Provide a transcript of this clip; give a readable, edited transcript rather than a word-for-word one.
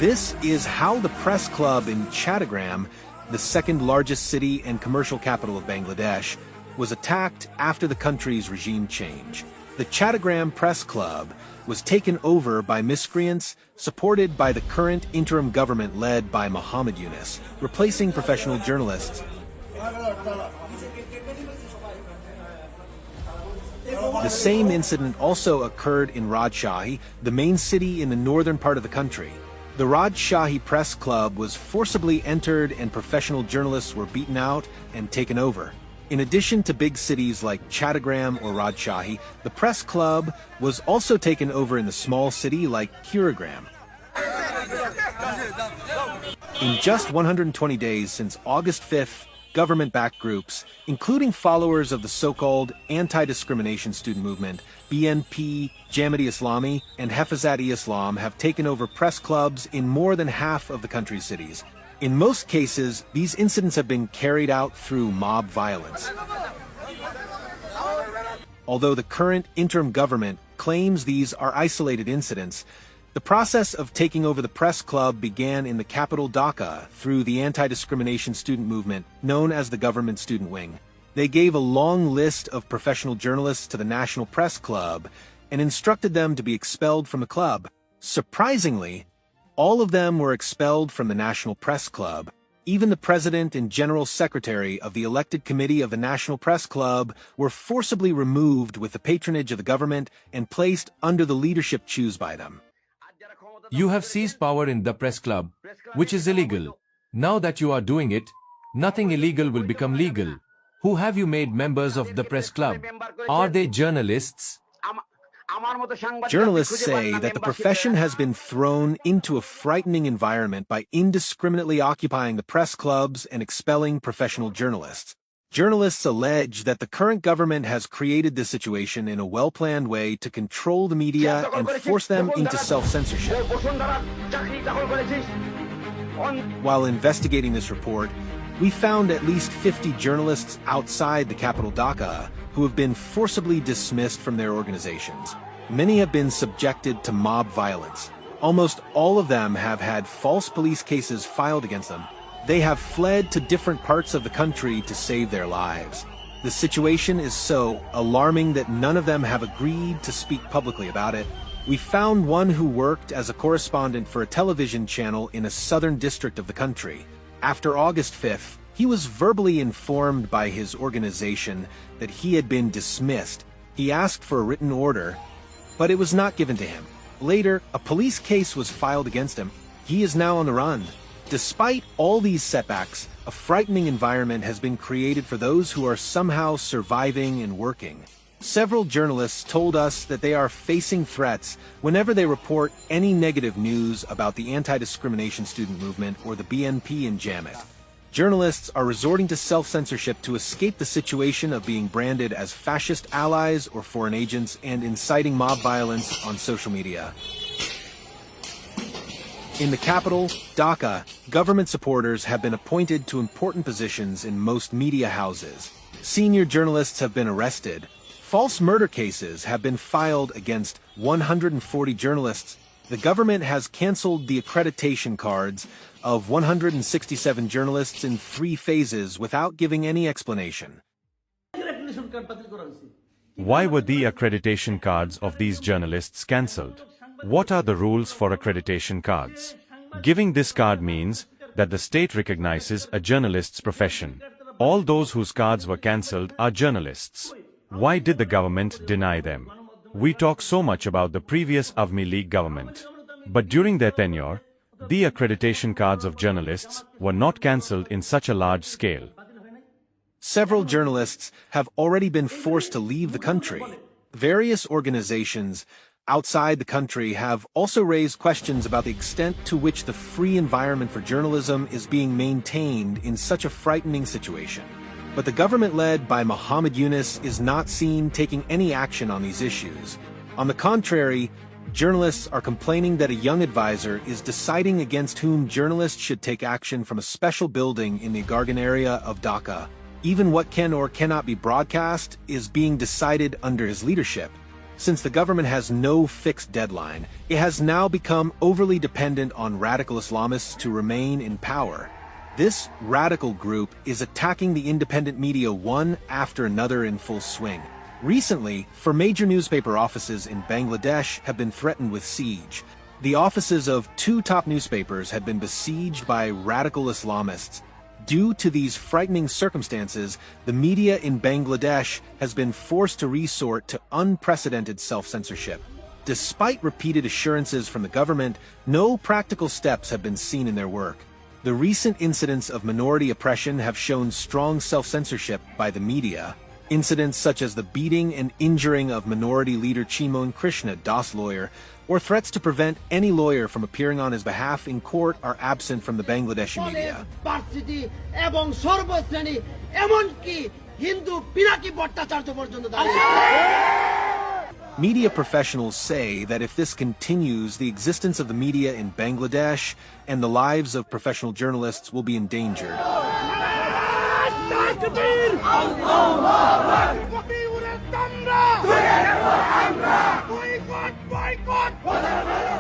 This is how the press club in Chattogram, the second largest city and commercial capital of Bangladesh, was attacked after the country's regime change. The Chattogram Press Club was taken over by miscreants supported by the current interim government led by Muhammad Yunus, replacing professional journalists. The same incident also occurred in Rajshahi, the main city in the northern part of the country. The Rajshahi Press Club was forcibly entered and professional journalists were beaten out and taken over. In addition to big cities like Chattogram or Rajshahi, the press club was also taken over in the small city like Kiragram. In just 120 days since August 5th, government-backed groups, including followers of the so-called anti-discrimination student movement, BNP, Jamaat-e-Islami, and Hafazat-e-Islam have taken over press clubs in more than half of the country's cities. In most cases, these incidents have been carried out through mob violence. Although the current interim government claims these are isolated incidents, the process of taking over the press club began in the capital Dhaka through the anti-discrimination student movement known as the Government Student Wing. They gave a long list of professional journalists to the National Press Club and instructed them to be expelled from the club. Surprisingly, all of them were expelled from the National Press Club. Even the president and general secretary of the elected committee of the National Press Club were forcibly removed with the patronage of the government and placed under the leadership chosen by them. You have seized power in the press club, which is illegal. Now that you are doing it, nothing illegal will become legal. Who have you made members of the press club? Are they journalists? Journalists say that the profession has been thrown into a frightening environment by indiscriminately occupying the press clubs and expelling professional journalists. Journalists allege that the current government has created this situation in a well-planned way to control the media and force them into self-censorship. While investigating this report, we found at least 50 journalists outside the capital Dhaka who have been forcibly dismissed from their organizations. Many have been subjected to mob violence. Almost all of them have had false police cases filed against them. They have fled to different parts of the country to save their lives. The situation is so alarming that none of them have agreed to speak publicly about it. We found one who worked as a correspondent for a television channel in a southern district of the country. After August 5th, he was verbally informed by his organization that he had been dismissed. He asked for a written order, but it was not given to him. Later, a police case was filed against him. He is now on the run. Despite all these setbacks, a frightening environment has been created for those who are somehow surviving and working. Several journalists told us that they are facing threats whenever they report any negative news about the anti-discrimination student movement or the BNP in Jamaat. Journalists are resorting to self-censorship to escape the situation of being branded as fascist allies or foreign agents and inciting mob violence on social media. In the capital, Dhaka, government supporters have been appointed to important positions in most media houses. Senior journalists have been arrested. False murder cases have been filed against 140 journalists. The government has canceled the accreditation cards of 167 journalists in 3 phases without giving any explanation. Why were the accreditation cards of these journalists cancelled? What are the rules for accreditation cards? Giving this card means that the state recognizes a journalist's profession. All those whose cards were cancelled are journalists. Why did the government deny them? We talk so much about the previous Awami League government. But during their tenure, the accreditation cards of journalists were not cancelled in such a large scale. Several journalists have already been forced to leave the country. Various organizations outside the country have also raised questions about the extent to which the free environment for journalism is being maintained in such a frightening situation. But the government led by Muhammad Yunus is not seen taking any action on these issues. On the contrary, journalists are complaining that a young advisor is deciding against whom journalists should take action from a special building in the Gargan area of Dhaka. Even what can or cannot be broadcast is being decided under his leadership. Since the government has no fixed deadline, it has now become overly dependent on radical Islamists to remain in power. This radical group is attacking the independent media one after another in full swing. Recently, major newspaper offices in Bangladesh have been threatened with siege. The offices of 2 top newspapers had been besieged by radical Islamists. Due to these frightening circumstances, the media in Bangladesh has been forced to resort to unprecedented self-censorship. Despite repeated assurances from the government, no practical steps have been seen in their work. The recent incidents of minority oppression have shown strong self-censorship by the media. Incidents such as the beating and injuring of minority leader Chimon Krishna Das lawyer, or threats to prevent any lawyer from appearing on his behalf in court are absent from the Bangladeshi media. Media professionals say that if this continues, the existence of the media in Bangladesh and the lives of professional journalists will be endangered. boycott!